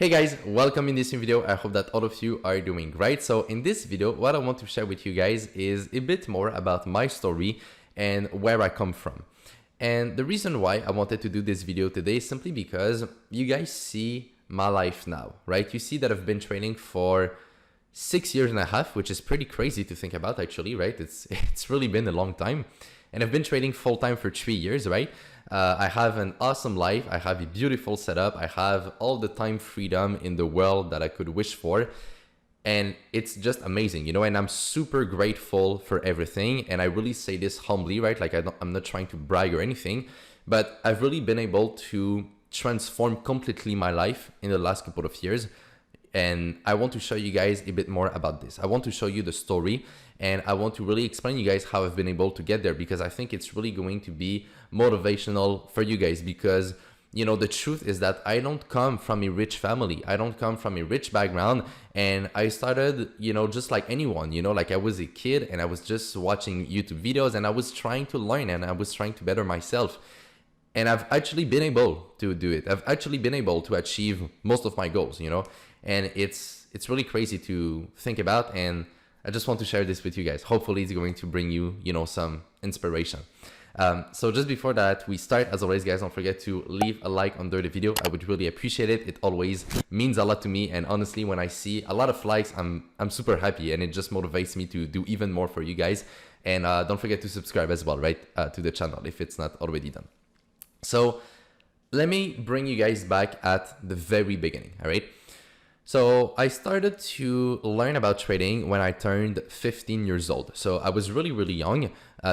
Hey guys, welcome in this new video. I hope that all of you are doing great. So in this video, what I want to share with you guys is a bit more about my story and where I come from. And the reason why I wanted to do this video today is simply because you guys see my life now, right? You see that I've been training for 6 years and a half, which is pretty crazy to think about actually, right? It's really been a long time. And I've been trading full time for 3 years, right? I have an awesome life. I have a beautiful setup. I have all the time freedom in the world that I could wish for. And it's just amazing, you know, and I'm super grateful for everything. And I really say this humbly, right? Like I'm not trying to brag or anything, but I've really been able to transform completely my life in the last couple of years. And I want to show you guys a bit more about this. I want to show you the story and I want to really explain you guys how I've been able to get there, because I think it's really going to be motivational for you guys, because you know, the truth is that I don't come from a rich family. I don't come from a rich background. And I started, you know, just like anyone, you know, like I was a kid and I was just watching YouTube videos and I was trying to learn and I was trying to better myself. And I've actually been able to do it. I've actually been able to achieve most of my goals, you know, and it's really crazy to think about. And I just want to share this with you guys. Hopefully it's going to bring you, you know, some inspiration. So just before that we start, as always guys, don't forget to leave a like under the video. I would really appreciate it. It always means a lot to me. And honestly, when I see a lot of likes, I'm super happy and it just motivates me to do even more for you guys. And don't forget to subscribe as well, right, to the channel if it's not already done. So let me bring you guys back at the very beginning, all right? So I started to learn about trading when I turned 15 years old. So I was really, really young.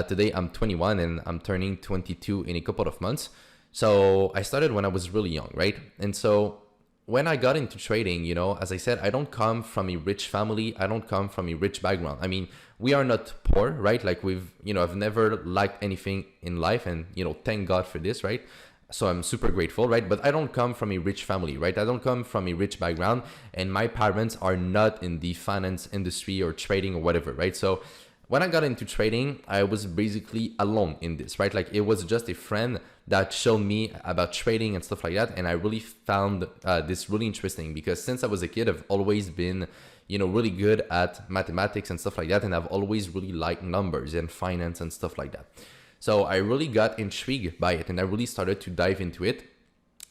Today I'm 21 and I'm turning 22 in a couple of months. So I started when I was really young, right? And so when I got into trading, you know, as I said, I don't come from a rich family. I don't come from a rich background. I mean, we are not poor, right? Like I've never lacked anything in life, and, you know, thank God for this, right? So I'm super grateful, right? But I don't come from a rich family, right? I don't come from a rich background, and my parents are not in the finance industry or trading or whatever, right? So when I got into trading, I was basically alone in this, right? Like it was just a friend that showed me about trading and stuff like that. And I really found this really interesting, because since I was a kid, I've always been, you know, really good at mathematics and stuff like that. And I've always really liked numbers and finance and stuff like that. So I really got intrigued by it and I really started to dive into it.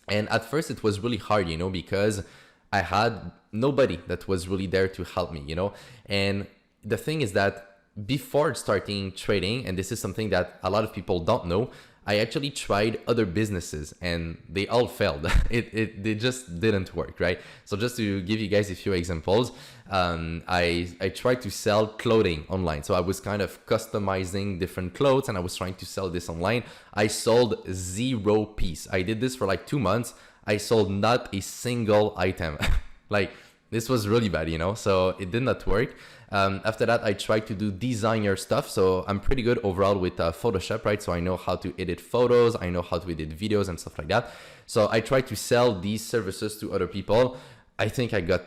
And at first it was really hard, you know, because I had nobody that was really there to help me, you know. And the thing is that before starting trading, and this is something that a lot of people don't know, I actually tried other businesses and they all failed. They just didn't work, right? So just to give you guys a few examples, I tried to sell clothing online. So I was kind of customizing different clothes and I was trying to sell this online. I sold 0 piece. I did this for like 2 months. I sold not a single item. Like this was really bad, you know, so it did not work. After that, I tried to do designer stuff. So I'm pretty good overall with Photoshop, right? So I know how to edit photos. I know how to edit videos and stuff like that. So I tried to sell these services to other people. I think I got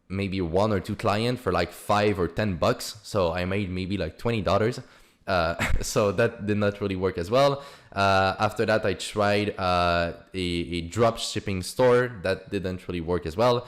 maybe 1 or 2 clients for like $5 or $10. So I made maybe like $20. So that did not really work as well. After that, I tried a drop shipping store. That didn't really work as well.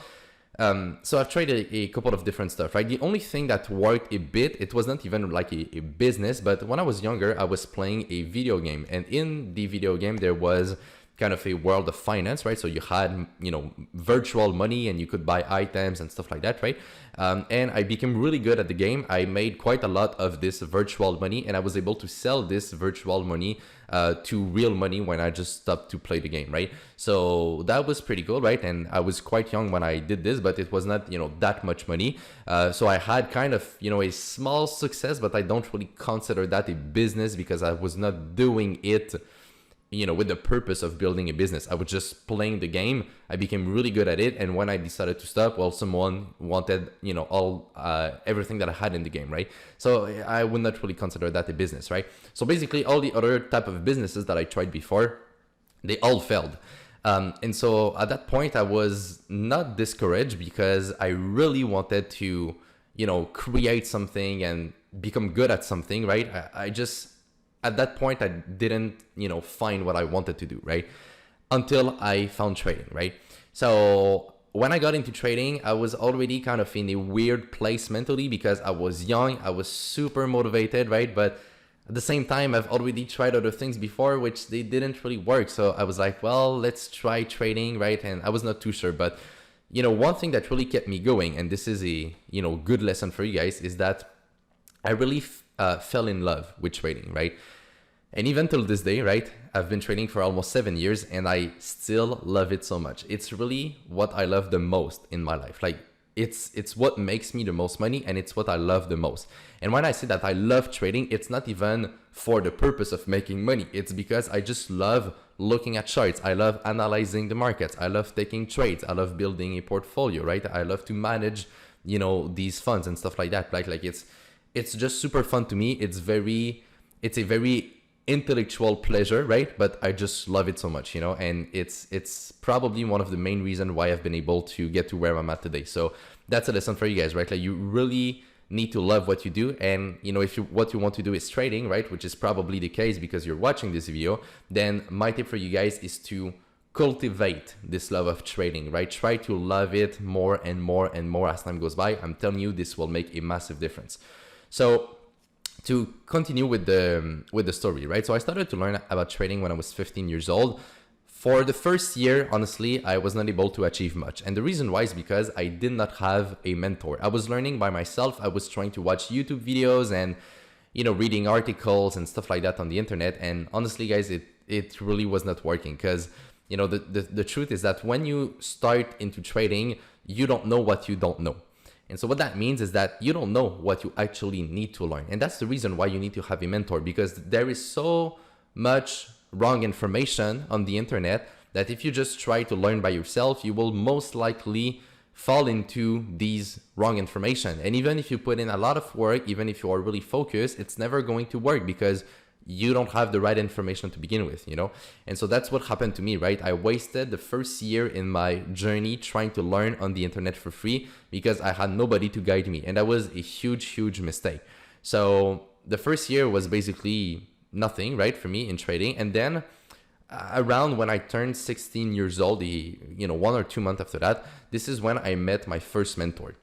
So I've tried a couple of different stuff, right? The only thing that worked a bit, it was not even like a business, but when I was younger, I was playing a video game, and in the video game, there was kind of a world of finance, right? So you had, you know, virtual money and you could buy items and stuff like that, right? And I became really good at the game. I made quite a lot of this virtual money and I was able to sell this virtual money to real money when I just stopped to play the game, right? So that was pretty cool, right? And I was quite young when I did this, but it was not, you know, that much money. So I had kind of, you know, a small success, but I don't really consider that a business because I was not doing it, you know, with the purpose of building a business. I was just playing the game. I became really good at it. And when I decided to stop, well, someone wanted, you know, everything that I had in the game, right? So I would not really consider that a business, right? So basically all the other type of businesses that I tried before, they all failed. And so at that point I was not discouraged because I really wanted to, you know, create something and become good at something, right? I just, at that point, I didn't, you know, find what I wanted to do, right? Until I found trading, right? So when I got into trading, I was already kind of in a weird place mentally because I was young, I was super motivated, right? But at the same time, I've already tried other things before, which they didn't really work. So I was like, well, let's try trading, right? And I was not too sure. But, one thing that really kept me going, and this is a, good lesson for you guys, is that I really fell in love with trading, right? And even till this day, right, I've been trading for almost 7 years and I still love it so much. It's really what I love the most in my life. Like it's what makes me the most money and it's what I love the most. And when I say that I love trading, it's not even for the purpose of making money. It's because I just love looking at charts. I love analyzing the markets. I love taking trades. I love building a portfolio, right? I love to manage, these funds and stuff like that. Like it's just super fun to me. It's a very intellectual pleasure, right? But I just love it so much, and it's probably one of the main reasons why I've been able to get to where I'm at today. So that's a lesson for you guys, right? Like you really need to love what you do. And if what you want to do is trading, right, which is probably the case because you're watching this video, then my tip for you guys is to cultivate this love of trading, right? Try to love it more and more and more as time goes by. I'm telling you, this will make a massive difference. So to continue with the story, right? So I started to learn about trading when I was 15 years old. For the first year, honestly, I was not able to achieve much. And the reason why is because I did not have a mentor. I was learning by myself. I was trying to watch YouTube videos and, reading articles and stuff like that on the internet. And honestly, guys, it really was not working because, the truth is that when you start into trading, you don't know what you don't know. And so what that means is that you don't know what you actually need to learn. And that's the reason why you need to have a mentor, because there is so much wrong information on the internet that if you just try to learn by yourself, you will most likely fall into these wrong information. And even if you put in a lot of work, even if you are really focused, it's never going to work because you don't have the right information to begin with, And so that's what happened to me, right? I wasted the first year in my journey trying to learn on the internet for free because I had nobody to guide me. And that was a huge, huge mistake. So the first year was basically nothing, right, for me in trading. And then around when I turned 16 years old, 1 or 2 months after that, this is when I met my first mentor.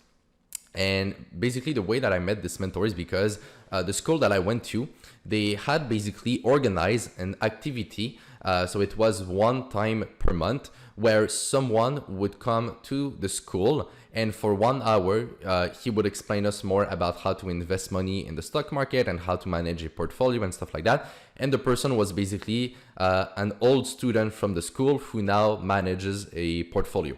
And basically the way that I met this mentor is because the school that I went to, they had basically organized an activity. So it was one time per month where someone would come to the school and for 1 hour, he would explain us more about how to invest money in the stock market and how to manage a portfolio and stuff like that. And the person was basically an old student from the school who now manages a portfolio.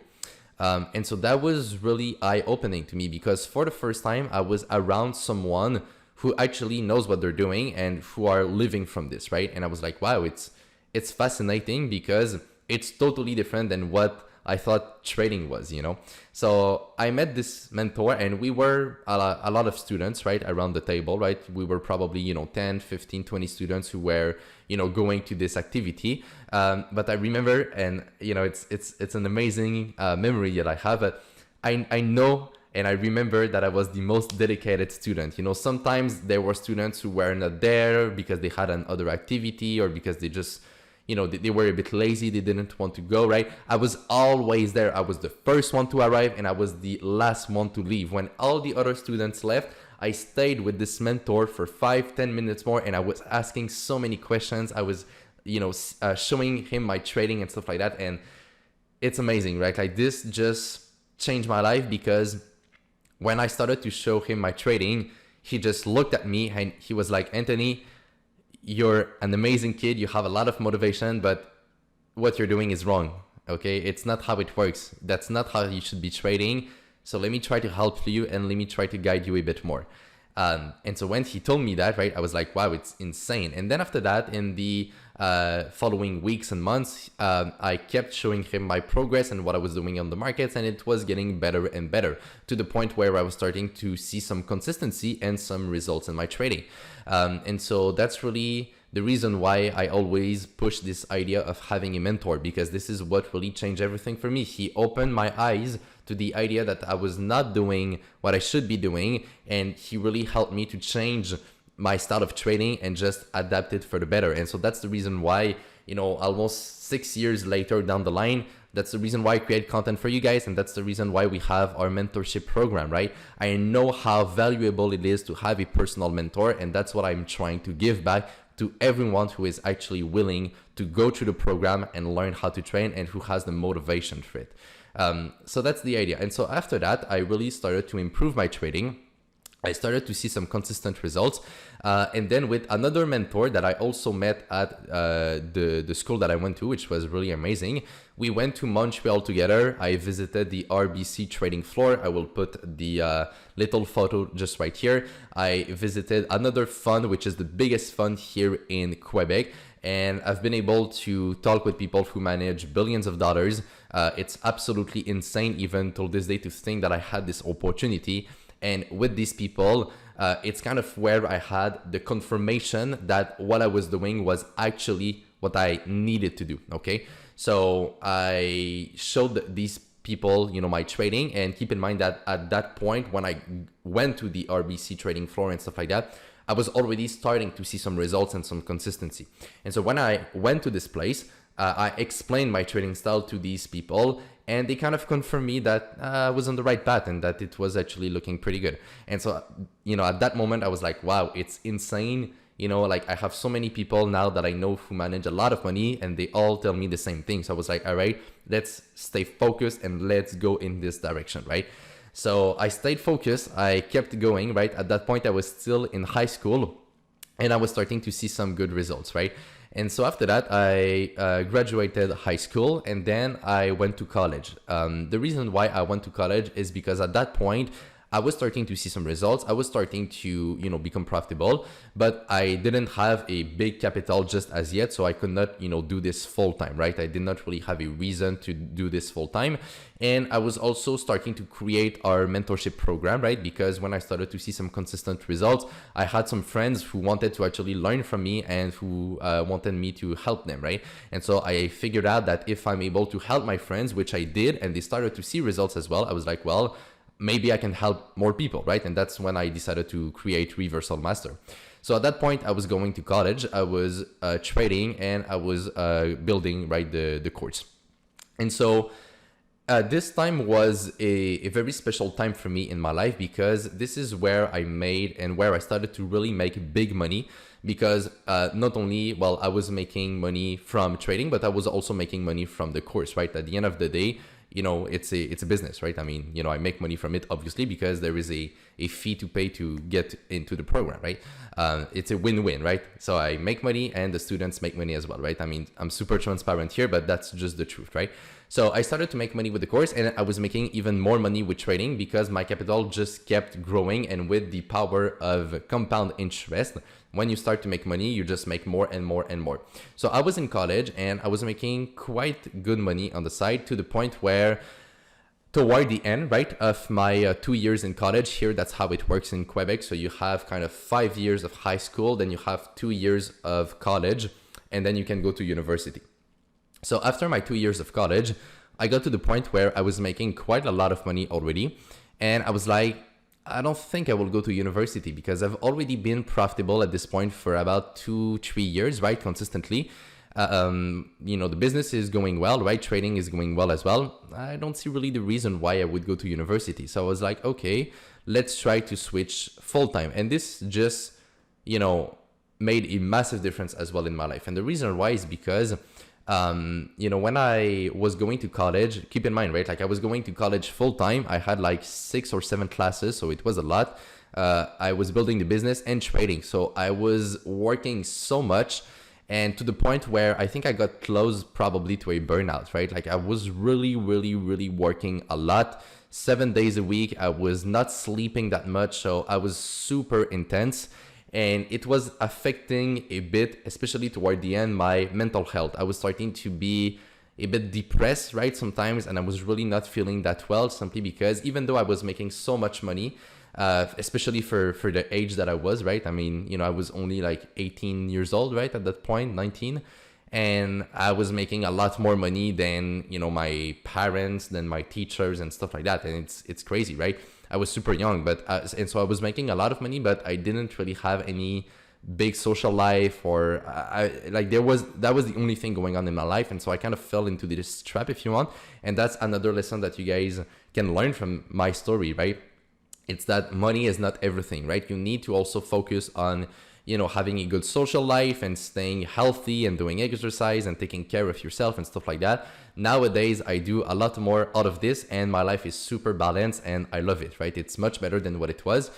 And so that was really eye-opening to me because for the first time, I was around someone who actually knows what they're doing and who are living from this, right? And I was like, wow, it's fascinating because it's totally different than what I thought trading was, So I met this mentor and we were a lot of students, right, around the table, right? We were probably, 10, 15, 20 students who were, going to this activity. But I remember, and, it's an amazing memory that I have, but I know and I remember that I was the most dedicated student. Sometimes there were students who were not there because they had another activity or because they just, they were a bit lazy. They didn't want to go, right? I was always there. I was the first one to arrive and I was the last one to leave. When all the other students left, I stayed with this mentor for 5-10 minutes more and I was asking so many questions. I was, showing him my trading and stuff like that. And it's amazing, right? Like this just changed my life because when I started to show him my trading, he just looked at me and he was like, Anthony, you're an amazing kid. You have a lot of motivation, but what you're doing is wrong. Okay. It's not how it works. That's not how you should be trading. So let me try to help you and let me try to guide you a bit more. And so when he told me that, right, I was like, wow, it's insane. And then after that, in the following weeks and months, I kept showing him my progress and what I was doing on the markets, and it was getting better and better to the point where I was starting to see some consistency and some results in my trading. And so that's really the reason why I always push this idea of having a mentor, because this is what really changed everything for me. He opened my eyes to the idea that I was not doing what I should be doing, and he really helped me to change my style of trading and just adapt it for the better. And so that's the reason why, almost 6 years later down the line, That's the reason why I create content for you guys, and that's the reason why we have our mentorship program, right? I know how valuable it is to have a personal mentor, and that's what I'm trying to give back to everyone who is actually willing to go through the program and learn how to train and who has the motivation for it. So that's the idea. And so after that, I really started to improve my trading. I started to see some consistent results. And then with another mentor that I also met at the school that I went to, which was really amazing, we went to Montreal together. I visited the RBC trading floor. I will put the little photo just right here. I visited another fund, which is the biggest fund here in Quebec. And I've been able to talk with people who manage billions of dollars. It's absolutely insane, even till this day, to think that I had this opportunity. And with these people, it's kind of where I had the confirmation that what I was doing was actually what I needed to do, okay? So I showed these people, my trading, and keep in mind that at that point, when I went to the RBC trading floor and stuff like that, I was already starting to see some results and some consistency. And so when I went to this place, I explained my trading style to these people, and they kind of confirmed me that I was on the right path and that it was actually looking pretty good. And so, at that moment, I was like, wow, it's insane. Like I have so many people now that I know who manage a lot of money, and they all tell me the same thing. So I was like, all right, let's stay focused and let's go in this direction, right? So I stayed focused. I kept going, right? At that point, I was still in high school and I was starting to see some good results, right? And so after that, I graduated high school and then I went to college. The reason why I went to college is because at that point, I was starting to see some results. I was starting to, become profitable, but I didn't have a big capital just as yet. So I could not, do this full time, right? I did not really have a reason to do this full time. And I was also starting to create our mentorship program, right? Because when I started to see some consistent results, I had some friends who wanted to actually learn from me and who wanted me to help them, right? And so I figured out that if I'm able to help my friends, which I did, and they started to see results as well, I was like, well, maybe I can help more people, right? And that's when I decided to create Reversal Master. So at that point, I was going to college, I was trading, and I was building, right, the course. And so this time was a very special time for me in my life because this is where I made and where I started to really make big money because not only, well, I was making money from trading, but I was also making money from the course, right? At the end of the day, it's a business, right? I mean, I make money from it, obviously, because there is a fee to pay to get into the program, right? It's a win-win, right? So I make money and the students make money as well, right? I mean, I'm super transparent here, but that's just the truth, right? So I started to make money with the course and I was making even more money with trading because my capital just kept growing. And with the power of compound interest, when you start to make money, you just make more and more and more. So I was in college and I was making quite good money on the side to the point where toward the end, right, of my 2 years in college here, that's how it works in Quebec. So you have kind of 5 years of high school, then you have 2 years of college, and then you can go to university. So after my 2 years of college, I got to the point where I was making quite a lot of money already. And I was like, I don't think I will go to university because I've already been profitable at this point for about 2-3 years, right? Consistently. The business is going well, right? Trading is going well as well. I don't see really the reason why I would go to university. So I was like, okay, let's try to switch full time. And this just, made a massive difference as well in my life. And the reason why is because when I was going to college, keep in mind, right? Like I was going to college full time. I had like 6 or 7 classes. So it was a lot. I was building the business and trading. So I was working so much and to the point where I think I got close probably to a burnout, right? Like I was really, really, really working a lot, 7 days a week. I was not sleeping that much. So I was super intense. And it was affecting a bit, especially toward the end, my mental health. I was starting to be a bit depressed, right, sometimes, and I was really not feeling that well, simply because even though I was making so much money, especially for the age that I was, right? I mean, I was only like 18 years old, right, at that point, 19. And I was making a lot more money than, my parents, than my teachers and stuff like that. And it's crazy, right? I was super young, and so I was making a lot of money, but I didn't really have any big social life, or like that was the only thing going on in my life. And so I kind of fell into this trap, if you want. And that's another lesson that you guys can learn from my story, right? It's that money is not everything, right? You need to also focus on, you know, having a good social life and staying healthy and doing exercise and taking care of yourself and stuff like that. Nowadays, I do a lot more out of this, and my life is super balanced and I love it, right? It's much better than what it was.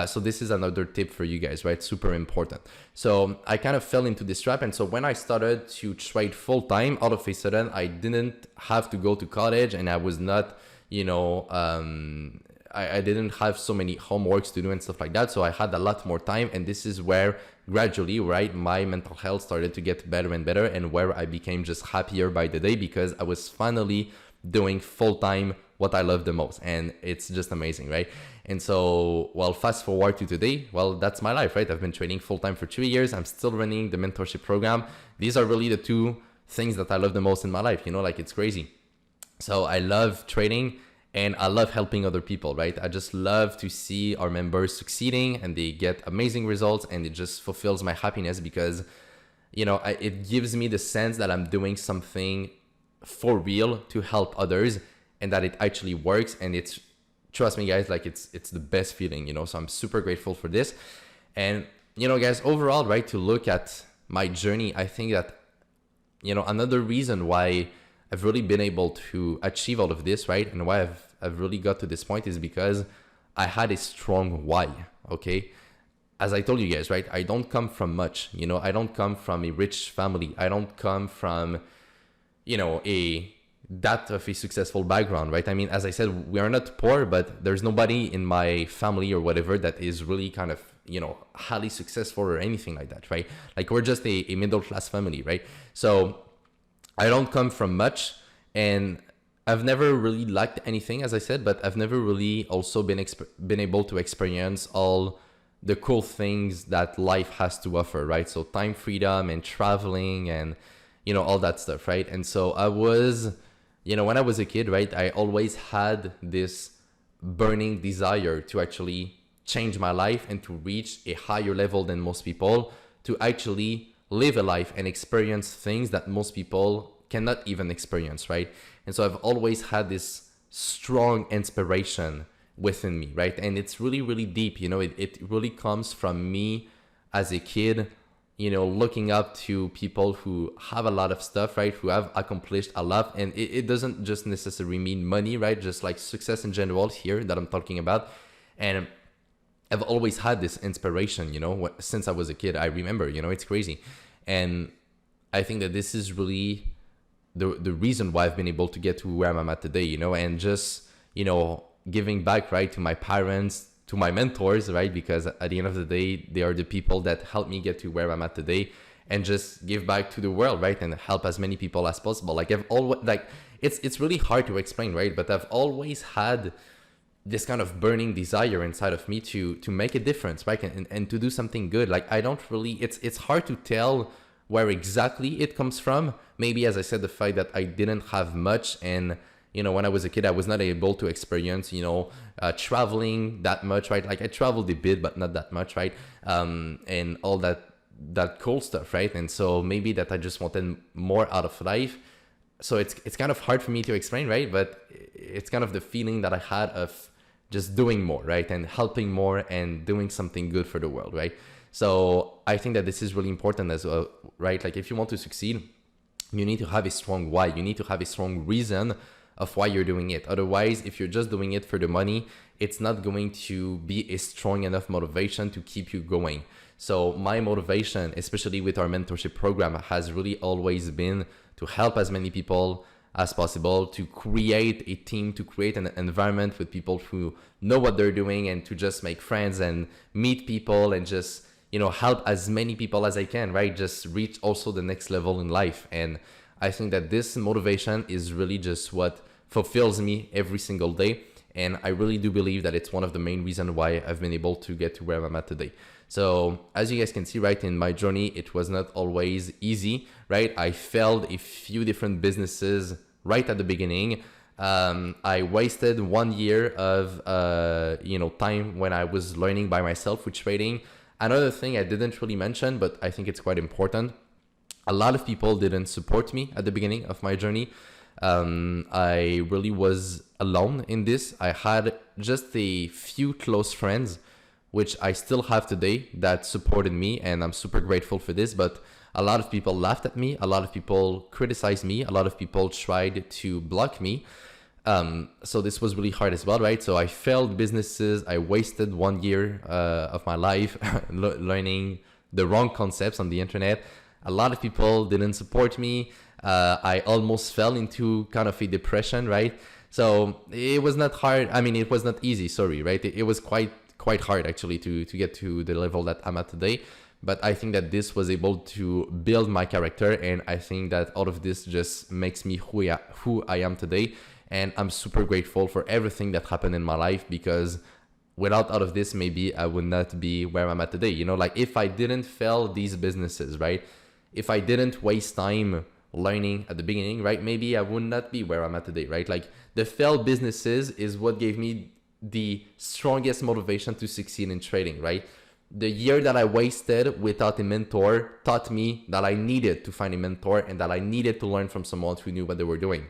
So this is another tip for you guys, right? Super important. So I kind of fell into this trap. And so when I started to trade full time, all of a sudden, I didn't have to go to college, and I was not, you know, I didn't have so many homeworks to do and stuff like that. So I had a lot more time. And this is where gradually, right, my mental health started to get better and better, and where I became just happier by the day, because I was finally doing full time what I love the most. And it's just amazing, right? And so, well, fast forward to today, well, that's my life, right? I've been trading full time for 3 years. I'm still running the mentorship program. These are really the two things that I love the most in my life, you know, like it's crazy. So I love trading, and I love helping other people, right? I just love to see our members succeeding and they get amazing results, and it just fulfills my happiness, because, you know, it gives me the sense that I'm doing something for real to help others, and that it actually works. And it's, trust me guys, like it's the best feeling, you know? So I'm super grateful for this. And, you know, guys, overall, right, to look at my journey, I think that, you know, another reason why I've really been able to achieve all of this, right? And why I've really got to this point is because I had a strong why, okay? As I told you guys, right? I don't come from much, you know? I don't come from a rich family. I don't come from, you know, that of a successful background, right? I mean, as I said, we are not poor, but there's nobody in my family or whatever that is really kind of, you know, highly successful or anything like that, right? Like we're just a middle-class family, right? So I don't come from much, and I've never really lacked anything, as I said, but I've never really also been able to experience all the cool things that life has to offer, right? So time freedom and traveling and, you know, all that stuff, right? And so I was, you know, when I was a kid, right, I always had this burning desire to actually change my life and to reach a higher level than most people, to actually live a life and experience things that most people cannot even experience, right? And so I've always had this strong inspiration within me, right? And it's really, really deep, you know, it really comes from me as a kid, you know, looking up to people who have a lot of stuff, right? Who have accomplished a lot. And it doesn't just necessarily mean money, right? Just like success in general here that I'm talking about. And I've always had this inspiration, you know, since I was a kid. I remember, you know, it's crazy. And I think that this is really the reason why I've been able to get to where I'm at today, you know, and just, you know, giving back, right, to my parents, to my mentors, right? Because at the end of the day, they are the people that helped me get to where I'm at today, and just give back to the world, right? And help as many people as possible. Like I've always, like, it's really hard to explain, right? But I've always had this kind of burning desire inside of me to make a difference, right? And to do something good. Like I don't really, it's hard to tell where exactly it comes from. Maybe, as I said, the fact that I didn't have much, and, you know, when I was a kid, I was not able to experience, you know, traveling that much, right? Like I traveled a bit, but not that much, right? And all that cool stuff, right? And so maybe that I just wanted more out of life. So it's kind of hard for me to explain, right? But it's kind of the feeling that I had of just doing more, right? And helping more and doing something good for the world, right? So I think that this is really important as well, right? Like if you want to succeed, you need to have a strong why. You need to have a strong reason of why you're doing it. Otherwise, if you're just doing it for the money, it's not going to be a strong enough motivation to keep you going. So my motivation, especially with our mentorship program, has really always been to help as many people as possible, to create a team, to create an environment with people who know what they're doing, and to just make friends and meet people and just, you know, help as many people as I can, right? Just reach also the next level in life. And I think that this motivation is really just what fulfills me every single day. And I really do believe that it's one of the main reasons why I've been able to get to where I'm at today. So as you guys can see, right, in my journey, it was not always easy, right? I failed a few different businesses right at the beginning. I wasted 1 year of, you know, time when I was learning by myself with trading. Another thing I didn't really mention, but I think it's quite important, a lot of people didn't support me at the beginning of my journey. I really was alone in this. I had just a few close friends, which I still have today, that supported me, and I'm super grateful for this. But a lot of people laughed at me, a lot of people criticized me, a lot of people tried to block me. So this was really hard as well, right? So I failed businesses. I wasted 1 year of my life learning the wrong concepts on the internet. A lot of people didn't support me. I almost fell into kind of a depression, right? So it was not hard. I mean, it was not easy, sorry, right? It was quite hard actually to get to the level that I'm at today. But I think that this was able to build my character, and I think that all of this just makes me who I am today. And I'm super grateful for everything that happened in my life, because without all of this, maybe I would not be where I'm at today. You know, like if I didn't fail these businesses, right? If I didn't waste time learning at the beginning, right? Maybe I would not be where I'm at today, right? Like the failed businesses is what gave me the strongest motivation to succeed in trading, right? The year that I wasted without a mentor taught me that I needed to find a mentor and that I needed to learn from someone who knew what they were doing.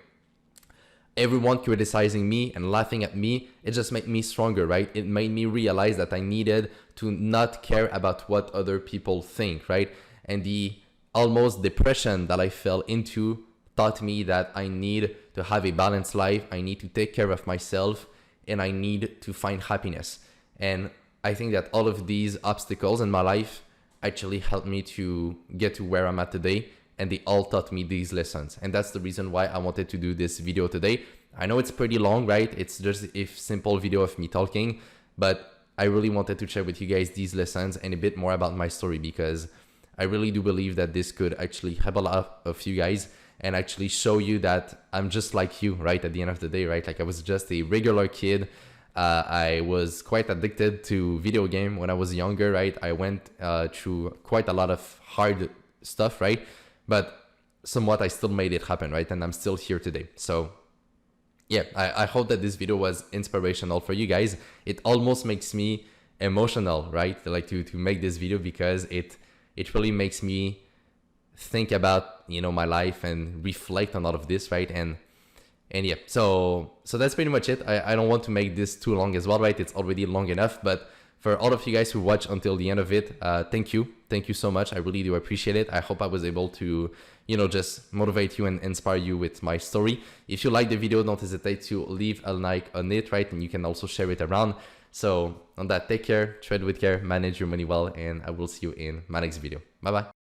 Everyone criticizing me and laughing at me, it just made me stronger, right? It made me realize that I needed to not care about what other people think, right? And the almost depression that I fell into taught me that I need to have a balanced life. I need to take care of myself, and I need to find happiness. And I think that all of these obstacles in my life actually helped me to get to where I'm at today, and they all taught me these lessons. And that's the reason why I wanted to do this video today. I know it's pretty long, right? It's just a simple video of me talking, but I really wanted to share with you guys these lessons and a bit more about my story, because I really do believe that this could actually help a lot of you guys and actually show you that I'm just like you, right? At the end of the day, right? Like I was just a regular kid. I was quite addicted to video game when I was younger, right? I went through quite a lot of hard stuff, right? But somewhat I still made it happen, right? And I'm still here today. So yeah, I hope that this video was inspirational for you guys. It almost makes me emotional, right? Like to make this video, because it really makes me think about, you know, my life and reflect on all of this, right? And yeah, so that's pretty much it. I don't want to make this too long as well, right? It's already long enough. But for all of you guys who watch until the end of it, thank you so much. I really do appreciate it. I hope I was able to, you know, just motivate you and inspire you with my story. If you like the video, don't hesitate to leave a like on it, right? And you can also share it around. So on that, take care, trade with care, manage your money well, and I will see you in my next video. Bye bye.